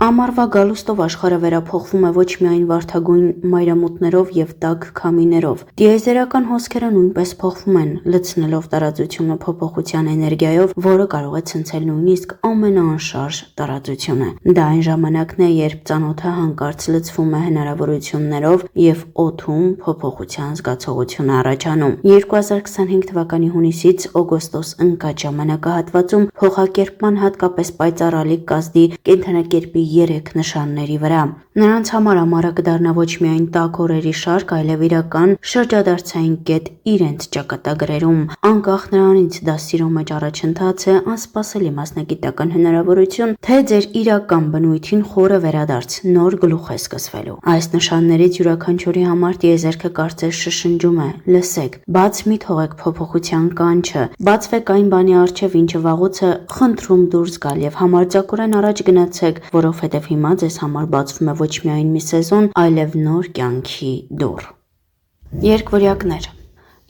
Ամառվա գալուստով աշխարհը վերափոխվում է ոչ միայն վարդագույն մայրամուտներով եւ տաք քամիներով։ Տիեզերական հոսքերը նույնպես փոխվում են, լցնելով տարածությունը փոփոխության էներգիայով, որը կարող է ցնցել նույնիսկ ամենաանշարժ տարածությունը։ Դա այն ժամանակն է, երբ ծանոթը հանկարծ լցվում է հնարավորություններով եւ օդում փոփոխության զգացողություն է առաջանում։ 2025 թվականի հունիսից օգոստոս ընկած ժամանակահատվածում փոխակերպման հատկապես պայծառալիք կազդի կենդանակերպի 3 նշանների վրա։ Նրանց համար ամառը կդառնա ոչ միայն տաք օրերի շարք, այլև իրական շրջադարձային կետ իրենց ճակատագրերում։ Անկախ նրանից դա սիրո մեջ առաջընթաց է, անսպասելի մասնագիտական հնարավորություն, թե ձեր իրական բնույթին խորը վերադարձ, նոր գլուխ է սկսվելու։ Այս նշաններից յուրաքանչյուրի համար տիեզերքը կարծես շշնջում է. լսեք, բաց մի թողեք փոփոխության կանչը, բացվեք այն բանի առջև, ինչը վաղուց է խնդրում դուրս գալ եւ համարձակորեն առաջ գնացեք, որովհետև հիմա ձեզ համար բացվում է ոչ միայն մի սեզոն, այլև նոր կյանքի դուռ։ Երկվորյակներ,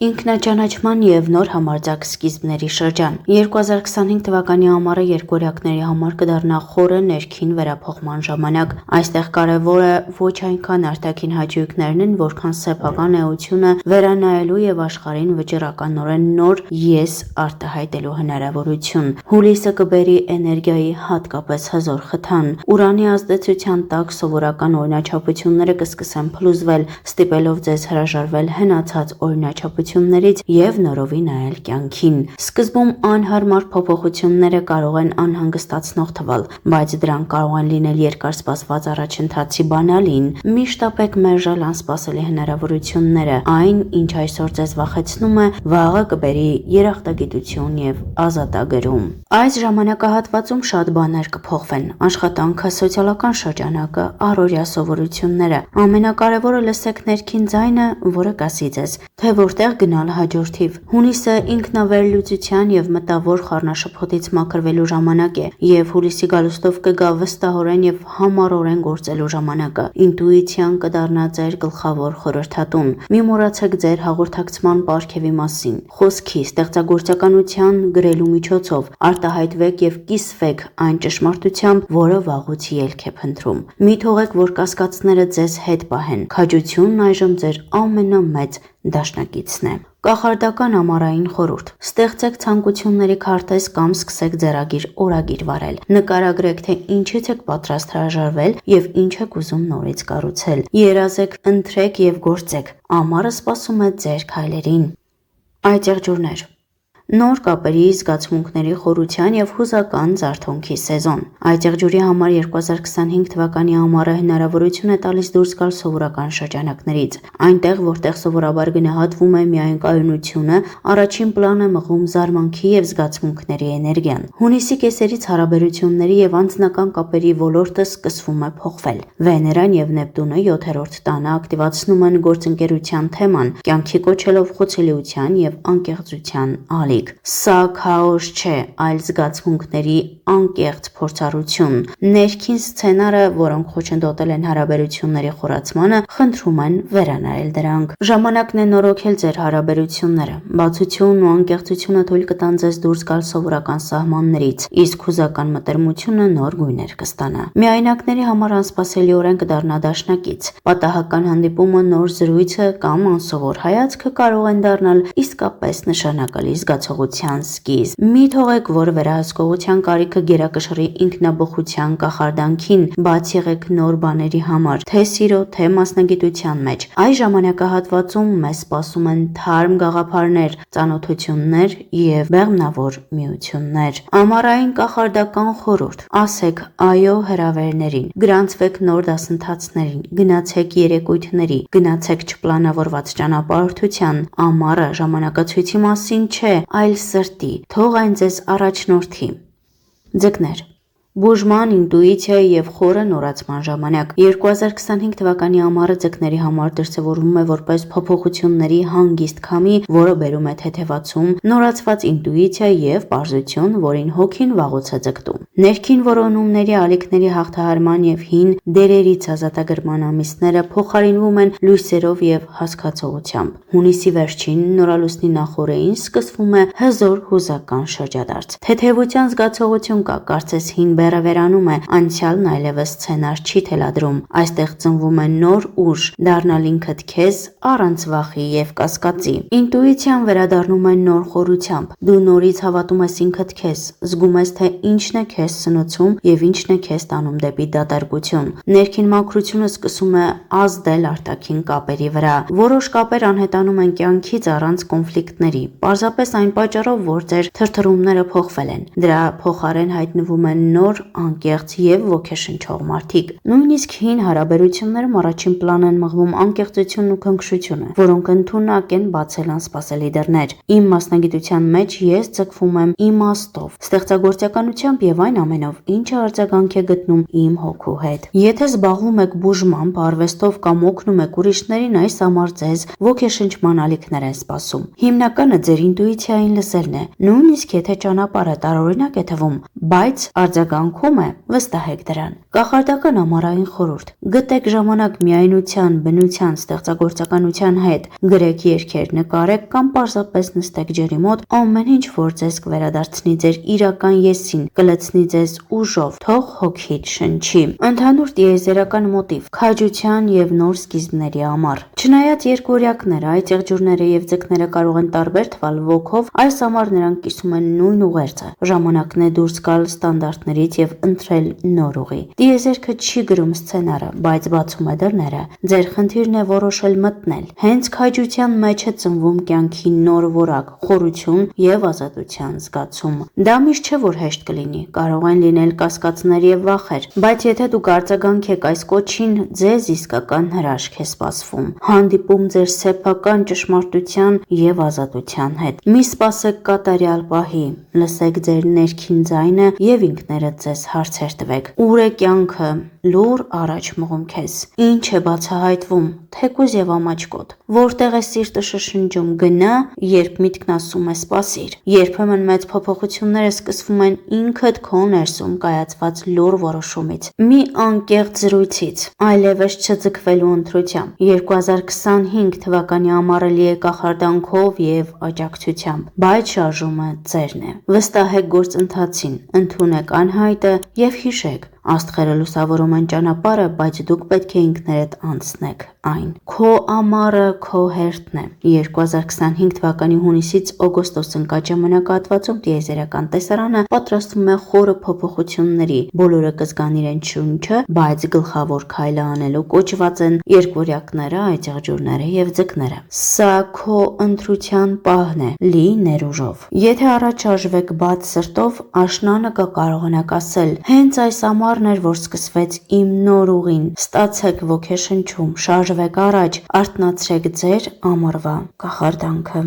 ինքնաճանաչման եւ նոր համարձակ սկիզբների շրջան։ 2025 թվականի ամառը երկվորյակների համար կդառնա խորը ներքին վերափոխման ժամանակ։ Այստեղ կարևոր է ոչ այնքան արտաքին հաճույքներն են, որքան սեփական էությունը վերանայելու եւ աշխարհին վճռականորեն նոր ես արտահայտելու հնարավորություն։ Հուլիսը կբերի էներգիայի հատկապես հզոր խթան։ Ուրանի ազդեցության տակ սովորական օրինաչափությունները կսկսեն փլուզվել, ստիպելով ձեզ հրաժարվել հնացած օրինաչափություններից եւ նորովի նայել կյանքին։ Սկզբում անհարմար փոփոխությունները կարող են անհանգստացնող թվալ, բայց դրանք կարող են լինել երկար սպասված առաջընթացի բանալին։ Միշտ ապեք մերժել անսպասելի հնարավորությունները։ Այն, ինչ այսօր ձեզ վախեցնում է, վաղը կբերի երախտագիտություն եւ ազատագրում։ Այս ժամանակահատվածում շատ բաներ կփոխվեն՝ աշխատանքը, սոցիալական շրջանակը, առօրյա սովորությունները։ Ամենակարևորը լսեք ներքին ձայնը, որը կասի ձեզ, թե որտեղ գնալ հաջորդիվ։ Հունիսը ինքնավերլուծության եւ մտավոր խառնաշփոթից մաքրվելու ժամանակ է, եւ հուլիսի գալուստով կգա վստահորեն եւ համառորեն գործելու ժամանակը։ Ինտուիցիան կդառնա ձեր գլխավոր խորհրդատուն։ Մի մոռացեք ձեր հաղորդակցման պարգևի մասին։ Խոսքի, ստեղծագործականության գրելու միջոցով արտահայտվեք եւ կիսվեք այն ճշմարտությամբ, որը վաղուց ելք է փնտրում։ Մի թողեք, որ կասկածները ձեզ հետ պահեն։ Քաջությունն այժմ ձեր ամենամեծ դաշնակիցն է։ Կախարդական ամառային խորհուրդ։ Ստեղծեք ցանկությունների քարտեզ կամ սկսեք ձեռագիր օրագիր վարել։ Նկարագրեք, թե ինչից եք պատրաստ հրաժարվել եւ ինչ եք ուզում նորից կառուցել։ Երազեք, ընտրեք եւ գործեք։ Ամառը սպասում է ձեր քայլերին։ Այծեղջուրներ։ Նոր կապերի, զգացմունքների խորության եւ հուզական զարթոնքի սեզոն։ Այծեղջուրի համար 2025 թվականի ամառը հնարավորություն է տալիս դուրս գալ սովորական շրջանակներից։ Այնտեղ, որտեղ սովորաբար գնահատվում է միայն կայունությունը, առաջին պլան է մղում զարմանքի եւ զգացմունքների էներգիան։ Հունիսի կեսերից հարաբերությունների եւ անձնական կապերի ոլորտը սկսվում է փոխվել։ Վեներան եւ Նեպտունը 7-րդ տանը ակտիվացնում են գործընկերության թեման, կյանքի կոչելով խոցելիության եւ անկեղծության ալիք։ Սա քաոս չէ, այլ զգացմունքների անկեղծ փորձառություն։ Ներքին սցենարը, որոնք խոչընդոտել են հարաբերությունների խորացմանը, խնդրում են վերանայել դրանք։ Ժամանակն է նորոգել ձեր հարաբերությունները։ Բացությունն ու անկեղծությունը թույլ կտան ձեզ դուրս գալ սովորական սահմաններից, իսկ հուզական մտերմությունը նոր գույներ կստանա։ Միայնակների համար անսպասելիորեն կդառնա դաշնակից։ Պատահական հանդիպումը, նոր զրույցը կամ անսովոր հայացքը կարող են դառնալ իսկապես նշանակալի զգացողության սկիզբ։ Մի թողեք, որ վերահսկողության կարիքը գերակշռի ինքնաբխության կախարդանքին, բաց եղեք նոր բաների համար, թե սիրո, թե մասնագիտության մեջ։ Այս ժամանակահատվածում մեզ սպասում են թարմ գաղափարներ, ծանոթություններ եւ բեղմնավոր միություններ։ Ամառային կախարդական խորհուրդ։ Ասեք այո հրավերներին, գրանցվեք նոր դասընթացներին, գնացեք երեկույթների, գնացեք չպլանավորված ճանապարհորդության։ Ամառը ժամանակացույցի մասին չէ, այլ սրտի, թող այն ձեզ առաջնորդի։ Ձկներ։ Բուժման, ինտուիցիայի եւ խորը նորացման ժամանակ։ 2025 թվականի ամառը ձկների համար դրսևորվում է որպես փոփոխությունների հանգիստ քամի, որը բերում է թեթևացում, նորացված ինտուիցիա եւ պարզություն, որին հոգին վաղուց է ձգտում։ Ներքին որոնումների, ալիքների հաղթահարման եւ հին դերերից ազատագրման ամիսները փոխարինվում են լույսերով եւ հասկացողությամբ։ Հունիսի վերջին նորալուսնի նախօրեին սկսվում է հզոր հուզական շրջադարձ։ Թեթևության զգացողություն կա, կարծես հին բեռը վերանում է, անցյալն այլևս սցենար չի թելադրում, այստեղ ծնվում է նոր ուժ, դառնալ ինքդ քեզ առանց վախի եւ կասկածի։ Ինտուիցիան վերադառնում է նոր խորությամբ, դու նորից հավատում ես ինքդ քեզ, զգում ես, թե ինչն է քեզ սնուցում եւ ինչն է քեզ տանում դեպի դատարկություն։ Ներքին մաքրությունը սկսում է ազդել արտաքին կապերի վրա։ Որոշ կապեր անհետանում են կյանքից առանց կոնֆլիկտների, պարզապես այն պատճառով, որ ձեր թրթռումները փոխվել են։ Դրա փոխարեն հայտնվում են նոր, անկեղծ եւ ոգեշնչող մարդիկ։ Նույնիսկ հին հարաբերություններում առաջին պլան են մղվում անկեղծությունն ու քնքշությունը, որոնք ընդունակ են բացել անսպասելի դռներ։ Իմ մասնագիտության մեջ ես ձգվում եմ իմաստով, ստեղծագործականությամբ եւ այն ամենով, ինչը արձագանք է գտնում իմ հոգու հետ։ Եթե զբաղվում եք բուժմամբ, արվեստով կամ օգնում եք ուրիշներին, այս համար ձեզ ոգեշնչման ալիքներ են սպասում։ Հիմնականը ձեր ինտուիցիային լսելն է, նույնիսկ եթե ճանապարհը տարօրինակ է թվում, բայց արձագանքում է, վստահեք դրան։ Կախարդական ամառային խորհուրդ. գտեք ժամանակ միայնության, բնության, ստեղծագործականության հետ, գրեք երգեր, նկարեք կամ պարզապես նստեք ջրի մոտ, ամեն ինչ, որ ձեզ կվերադարձնի ձեր իրական եսին, կլցնի ձեզ ուժով, թող հոգիդ շնչի։ Ընդհանուր տիեզերական մոտիվ՝ քաջության եւ նոր սկիզբների ամառ։ Չնայած երկօրյակները, այծեղջյուրները եւ ձկները կարող են տարբեր թվալ ոգով, այս ամառ նրանք կիսում են նույն ուղերձը։ Ժամանակն է դուրս գալ ստանդարտներից եւ ընտրել նոր ուղի։ Տիեզերքը չի գրում սցենարը, բայց բացում է դռները։ Ձեր խնդիրն է որոշել մտնել։ Հենց քաջության մեջ է ծնվում կյանքի նոր որակ, խորություն եւ ազատության զգացում։ Դա միշտ չէ, որ հեշտ կլինի, կարող են լինել կասկածներ եւ վախեր, բայց եթե դուք արձագանքեք այս կոչին, ձեզ իսկական հրաշք է սպասվում։ Հանդիպում ձեր սեփական ճշմարտության եւ ազատության հետ։ Մի սպասեք կատարյալ պահի, լսեք ձեր ներքին ձայնը եւ ինքներդ ձեզ հարցեր տվեք. ուր է կյանքը լուր առաջ մղում քեզ, ինչ է բացահայտվում, թեկուզ եւ ամաչկոտ, որտեղ է սիրտը շշնջում, գնա, երբ միտքն ասում է սպասիր։ Երբեմն մեծ փոփոխությունները սկսվում են ինքդ քո ներսում կայացված լուր որոշումից, մի անկեղծ զրույցից, այլևս չձգվելու ընտրությամբ։ 2025 թվականի ամառը լի է կախարդանքով եւ աջակցությամբ, բայց շարժումը ձերն է։ Վստահեք գործընթացին, ընդունեք անհայտը եւ հիշեք, աստղերը լուսավորում են ճանապարհը, բայց դուք պետք է ինքներդ անցնեք այն։ Քո ամառը քո հերթն է։ 2025 թվականի հունիսից օգոստոս ընկած ժամանակահատվածում տիեզերական տեսարանը պատրաստվում է խորը փոփոխությունների։ Բոլորը կզգան իրենց շունչը, բայց գլխավոր քայլը անելու կոչված են երկվորյակները, այծեղջյուրները եւ ձկները։ Սա քո ընտրության պահն է, լի ներուժով։ Եթե առաջ շարժվեք բաց սրտով, աշնանը կկարողանաք ասել. հենց այս ամառն էր, որ սկսվեց իմ նոր ուղին։ Ստացեք ոգեշնչում, շարժվեք առաջ, արթնացրեք ձեր ամառվա կախարդանքը։